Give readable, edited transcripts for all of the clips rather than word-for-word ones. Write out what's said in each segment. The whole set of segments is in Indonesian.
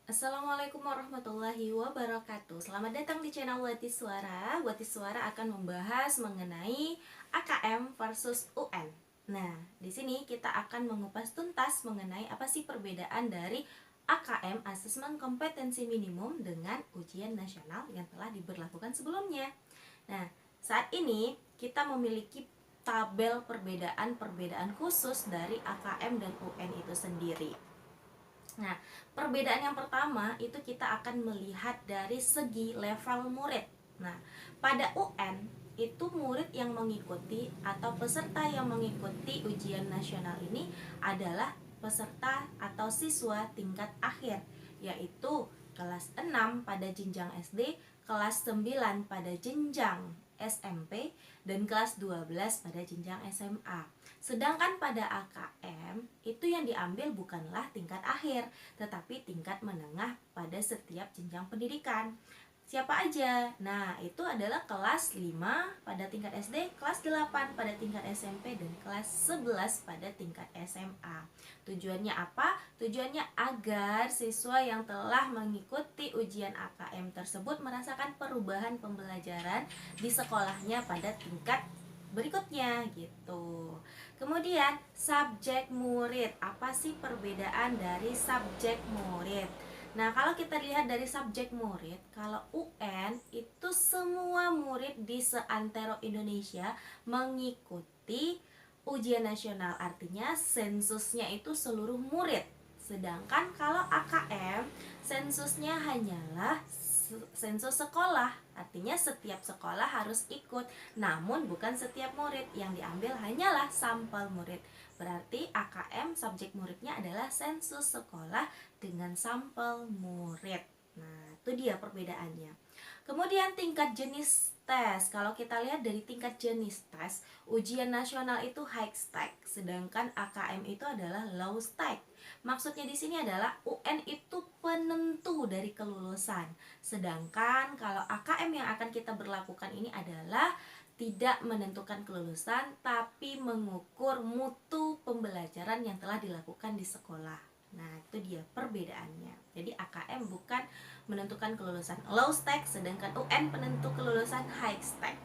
Assalamualaikum warahmatullahi wabarakatuh. Selamat datang di channel Wati Suara. Wati Suara akan membahas mengenai AKM versus UN. Nah, di sini kita akan mengupas tuntas mengenai apa sih perbedaan dari AKM (Asesmen Kompetensi Minimum) dengan ujian nasional yang telah diberlakukan sebelumnya. Nah, saat ini kita memiliki tabel perbedaan khusus dari AKM dan UN itu sendiri. Nah, perbedaan yang pertama itu kita akan melihat dari segi level murid. Nah, pada UN itu murid yang mengikuti atau peserta yang mengikuti ujian nasional ini adalah peserta atau siswa tingkat akhir, yaitu kelas 6 pada jenjang SD, kelas 9 pada jenjang SMP, dan kelas 12 pada jenjang SMA. Sedangkan pada AKM itu yang diambil bukanlah tingkat akhir, tetapi tingkat menengah pada setiap jenjang pendidikan. Siapa aja? Nah, itu adalah kelas 5 pada tingkat SD, kelas 8 pada tingkat SMP, dan kelas 11 pada tingkat SMA. Tujuannya apa? Tujuannya agar siswa yang telah mengikuti ujian AKM tersebut merasakan perubahan pembelajaran di sekolahnya pada tingkat berikutnya gitu. Kemudian subjek murid. Apa sih perbedaan dari subjek murid? Nah, kalau kita lihat dari subjek murid, kalau UN itu semua murid di seantero Indonesia mengikuti ujian nasional, artinya sensusnya itu seluruh murid. Sedangkan kalau AKM, sensusnya hanyalah sensus sekolah, artinya setiap sekolah harus ikut, namun bukan setiap murid. Yang diambil hanyalah sampel murid. Berarti AKM subjek muridnya adalah sensus sekolah dengan sampel murid. Nah, itu dia perbedaannya. Kemudian tingkat jenis tes. Kalau kita lihat dari tingkat jenis tes, ujian nasional itu high stake, sedangkan AKM itu adalah low stake. Maksudnya di sini adalah UN itu penentu dari kelulusan, sedangkan kalau AKM yang akan kita berlakukan ini adalah tidak menentukan kelulusan, tapi mengukur mutu pembelajaran yang telah dilakukan di sekolah. Nah, itu dia perbedaannya. Jadi AKM bukan menentukan kelulusan low stake, sedangkan UN penentu kelulusan high stake.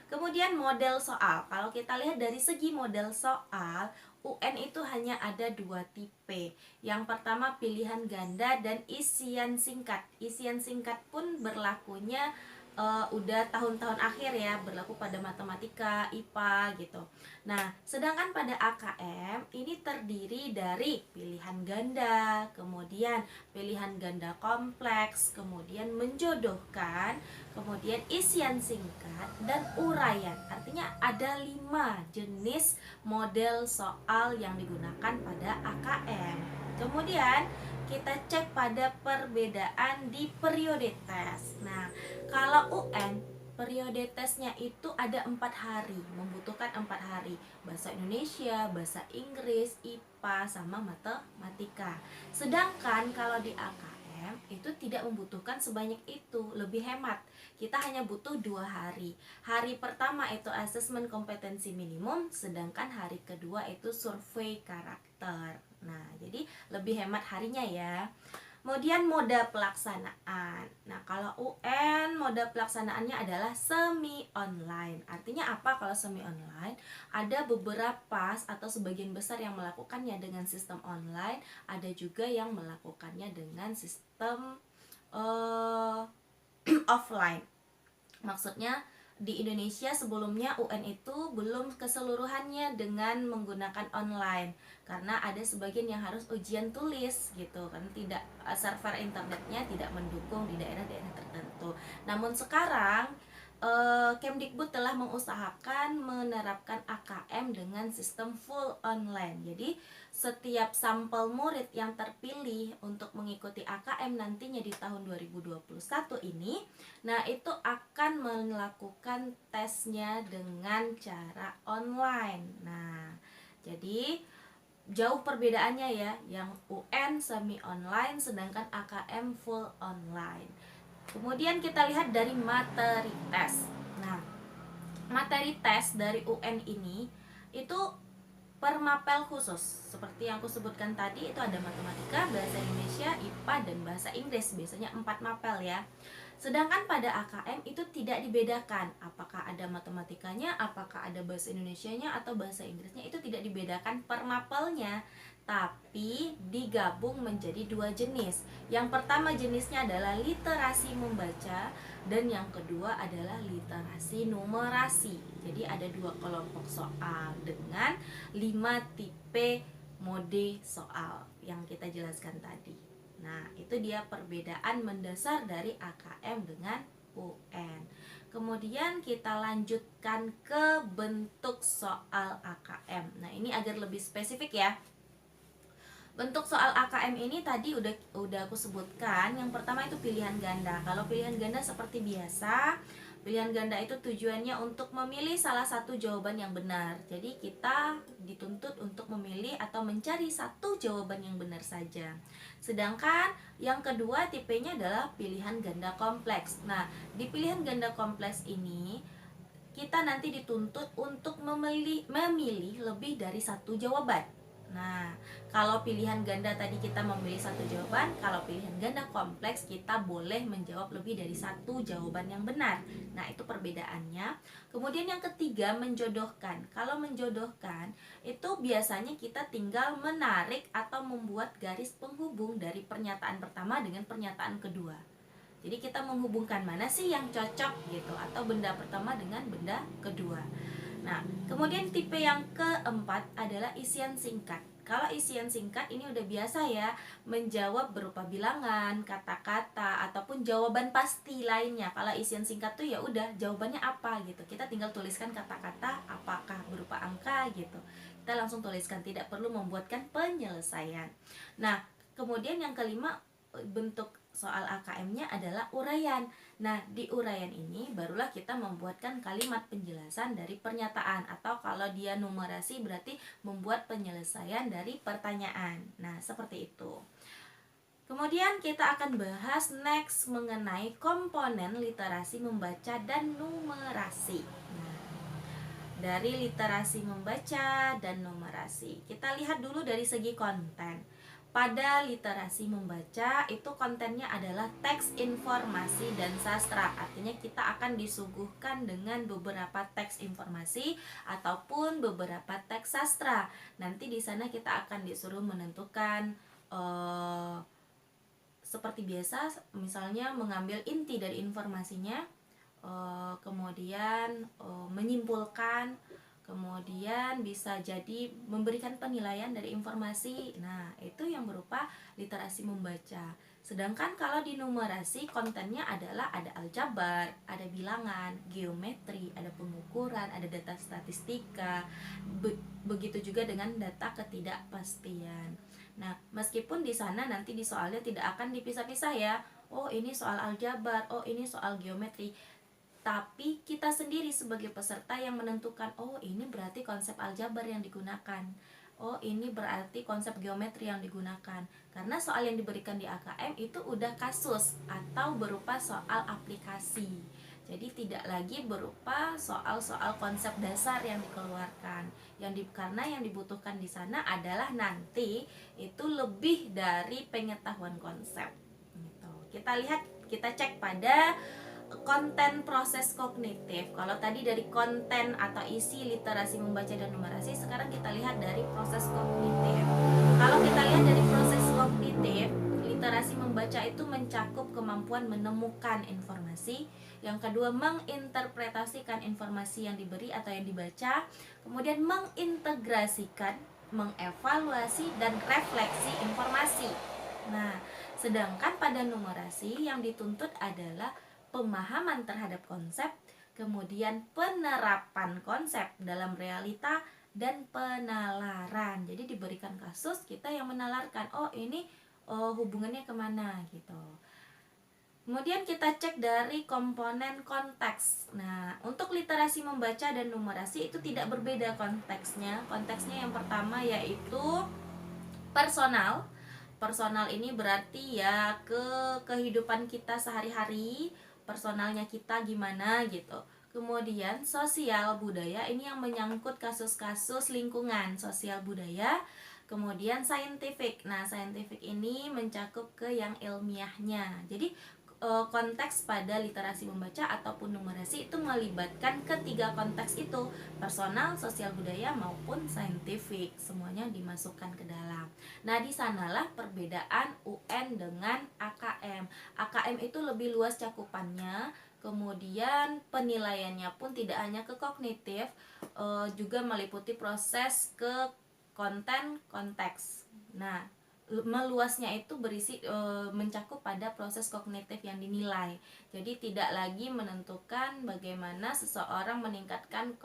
Kemudian model soal. Kalau kita lihat dari segi model soal, UN itu hanya ada dua tipe. Yang pertama pilihan ganda dan isian singkat. Isian singkat pun berlakunya udah tahun-tahun akhir ya, berlaku pada matematika, IPA gitu. Nah, sedangkan pada AKM ini terdiri dari pilihan ganda, kemudian pilihan ganda kompleks, kemudian menjodohkan, kemudian isian singkat, dan uraian. Artinya ada 5 jenis model soal yang digunakan pada AKM. Kemudian kita cek pada perbedaan di periode tes. Nah, kalau UN periode tesnya itu ada 4 hari, membutuhkan 4 hari. Bahasa Indonesia, bahasa Inggris, IPA, sama matematika. Sedangkan kalau di AKM itu tidak membutuhkan sebanyak itu, lebih hemat. Kita hanya butuh 2 hari. Hari pertama itu asesmen kompetensi minimum, sedangkan hari kedua itu survei karakter. Nah, jadi lebih hemat harinya ya. Kemudian mode pelaksanaan. Nah, kalau UN mode pelaksanaannya adalah semi online. Artinya apa kalau semi online? Ada beberapa atau sebagian besar yang melakukannya dengan sistem online, ada juga yang melakukannya dengan sistem offline. Maksudnya di Indonesia sebelumnya UN itu belum keseluruhannya dengan menggunakan online, karena ada sebagian yang harus ujian tulis gitu kan, tidak server internetnya tidak mendukung di daerah-daerah tertentu. Namun sekarang Kemdikbud telah mengusahakan menerapkan AKM dengan sistem full online. Jadi setiap sampel murid yang terpilih untuk mengikuti AKM nantinya di tahun 2021 ini, nah itu akan melakukan tesnya dengan cara online. Nah, jadi jauh perbedaannya ya, yang UN semi online sedangkan AKM full online. Kemudian kita lihat dari materi tes. Nah, materi tes dari UN ini itu per khusus. Seperti yang aku sebutkan tadi, itu ada matematika, bahasa Indonesia, IPA, dan bahasa Inggris. Biasanya 4 mapel ya. Sedangkan pada AKM itu tidak dibedakan apakah ada matematikanya, apakah ada bahasa Indonesianya atau bahasa Inggrisnya, itu tidak dibedakan per mapelnya, tapi digabung menjadi 2 jenis. Yang pertama jenisnya adalah literasi membaca, dan yang kedua adalah literasi numerasi. Jadi ada 2 kelompok soal dengan 5 tipe mode soal yang kita jelaskan tadi. Nah, itu dia perbedaan mendasar dari AKM dengan UN. Kemudian kita lanjutkan ke bentuk soal AKM. Nah, ini agar lebih spesifik ya. Bentuk soal AKM ini tadi udah aku sebutkan. Yang pertama itu pilihan ganda. Kalau pilihan ganda seperti biasa, pilihan ganda itu tujuannya untuk memilih salah satu jawaban yang benar. Jadi kita dituntut untuk memilih atau mencari satu jawaban yang benar saja. Sedangkan yang kedua tipenya adalah pilihan ganda kompleks. Nah, di pilihan ganda kompleks ini kita nanti dituntut untuk memilih lebih dari satu jawaban. Nah, kalau pilihan ganda tadi kita memilih satu jawaban, kalau pilihan ganda kompleks kita boleh menjawab lebih dari satu jawaban yang benar. Nah, itu perbedaannya. Kemudian yang ketiga, menjodohkan. Kalau menjodohkan, itu biasanya kita tinggal menarik atau membuat garis penghubung dari pernyataan pertama dengan pernyataan kedua. Jadi kita menghubungkan mana sih yang cocok gitu, atau benda pertama dengan benda kedua. Nah, kemudian tipe yang keempat adalah isian singkat. Kalau isian singkat ini udah biasa ya, menjawab berupa bilangan, kata-kata, ataupun jawaban pasti lainnya. Kalau isian singkat tuh ya udah jawabannya apa gitu. Kita tinggal tuliskan kata-kata apakah berupa angka gitu. Kita langsung tuliskan, tidak perlu membuatkan penyelesaian. Nah, kemudian yang kelima, bentuk soal AKM-nya adalah uraian. Nah, di uraian ini barulah kita membuatkan kalimat penjelasan dari pernyataan, atau kalau dia numerasi berarti membuat penyelesaian dari pertanyaan. Nah, seperti itu. Kemudian kita akan bahas next mengenai komponen literasi membaca dan numerasi. Nah, dari literasi membaca dan numerasi, kita lihat dulu dari segi konten. Pada literasi membaca itu kontennya adalah teks, informasi, dan sastra. Artinya kita akan disuguhkan dengan beberapa teks informasi ataupun beberapa teks sastra. Nanti di sana kita akan disuruh menentukan seperti biasa, misalnya mengambil inti dari informasinya, kemudian menyimpulkan, kemudian bisa jadi memberikan penilaian dari informasi. Nah, itu yang berupa literasi membaca. Sedangkan kalau di numerasi, kontennya adalah ada aljabar, ada bilangan, geometri, ada pengukuran, ada data statistika, begitu juga dengan data ketidakpastian. Nah, meskipun di sana nanti di soalnya tidak akan dipisah-pisah ya. Oh, ini soal aljabar, oh ini soal geometri. Tapi kita sendiri sebagai peserta yang menentukan, oh ini berarti konsep aljabar yang digunakan, oh ini berarti konsep geometri yang digunakan. Karena soal yang diberikan di AKM itu udah kasus atau berupa soal aplikasi. Jadi tidak lagi berupa soal-soal konsep dasar yang dikeluarkan. Karena yang dibutuhkan di sana adalah nanti itu lebih dari pengetahuan konsep. Gitu. Kita cek pada konten proses kognitif. Kalau tadi dari konten atau isi literasi membaca dan numerasi, sekarang kita lihat dari proses kognitif. Kalau kita lihat dari proses kognitif, literasi membaca itu mencakup kemampuan menemukan informasi, yang kedua menginterpretasikan informasi yang diberi atau yang dibaca, kemudian mengintegrasikan, mengevaluasi, dan refleksi informasi. Nah, sedangkan pada numerasi yang dituntut adalah pemahaman terhadap konsep, kemudian penerapan konsep dalam realita, dan penalaran. Jadi diberikan kasus, kita yang menalarkan, oh ini hubungannya kemana gitu. Kemudian kita cek dari komponen konteks. Nah, untuk literasi membaca dan numerasi itu tidak berbeda konteksnya. Konteksnya yang pertama yaitu personal. Personal ini berarti ya ke kehidupan kita sehari-hari, personalnya kita gimana gitu. Kemudian sosial budaya ini yang menyangkut kasus-kasus lingkungan, sosial budaya. Kemudian scientific. Nah, scientific ini mencakup ke yang ilmiahnya. Jadi konteks pada literasi membaca ataupun numerasi itu melibatkan ketiga konteks itu, personal, sosial budaya maupun saintifik, semuanya dimasukkan ke dalam. Nah, di sanalah perbedaan UN dengan AKM. AKM itu lebih luas cakupannya, kemudian penilaiannya pun tidak hanya ke kognitif, juga meliputi proses ke konten konteks. Nah, meluasnya itu berisi mencakup pada proses kognitif yang dinilai. Jadi tidak lagi menentukan bagaimana seseorang meningkatkan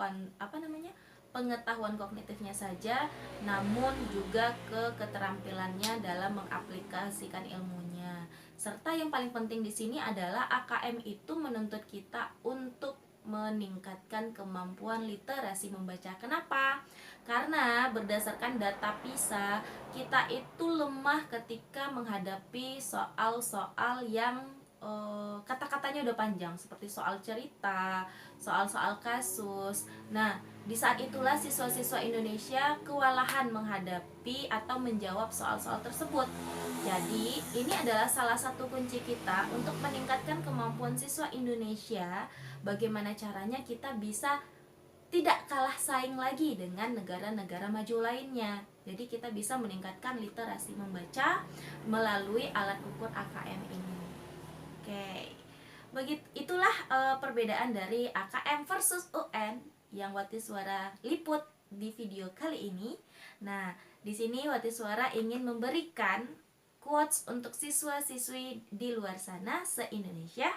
pengetahuan kognitifnya saja, namun juga ke keterampilannya dalam mengaplikasikan ilmunya. Serta yang paling penting di sini adalah AKM itu menuntut kita untuk meningkatkan kemampuan literasi membaca. Kenapa? Karena berdasarkan data PISA, kita itu lemah ketika menghadapi soal-soal yang kata-katanya udah panjang, seperti soal cerita, soal-soal kasus. Nah, di saat itulah siswa-siswa Indonesia kewalahan menghadapi atau menjawab soal-soal tersebut. Jadi, ini adalah salah satu kunci kita untuk meningkatkan kemampuan siswa Indonesia. Bagaimana caranya kita bisa tidak kalah saing lagi dengan negara-negara maju lainnya. Jadi kita bisa meningkatkan literasi membaca melalui alat ukur AKM ini. Oke. Itulah perbedaan dari AKM versus UN yang Wati Suara liput di video kali ini. Nah, di sini Wati Suara ingin memberikan quotes untuk siswa-siswi di luar sana se-Indonesia.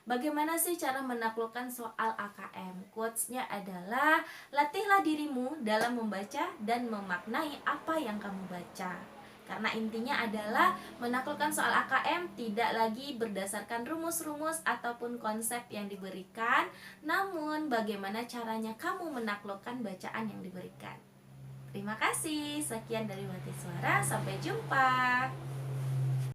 Bagaimana sih cara menaklukkan soal AKM? Quotes-nya adalah, latihlah dirimu dalam membaca dan memaknai apa yang kamu baca. Karena intinya adalah menaklukkan soal AKM tidak lagi berdasarkan rumus-rumus ataupun konsep yang diberikan, namun bagaimana caranya kamu menaklukkan bacaan yang diberikan. Terima kasih, sekian dari Wati Suara, sampai jumpa.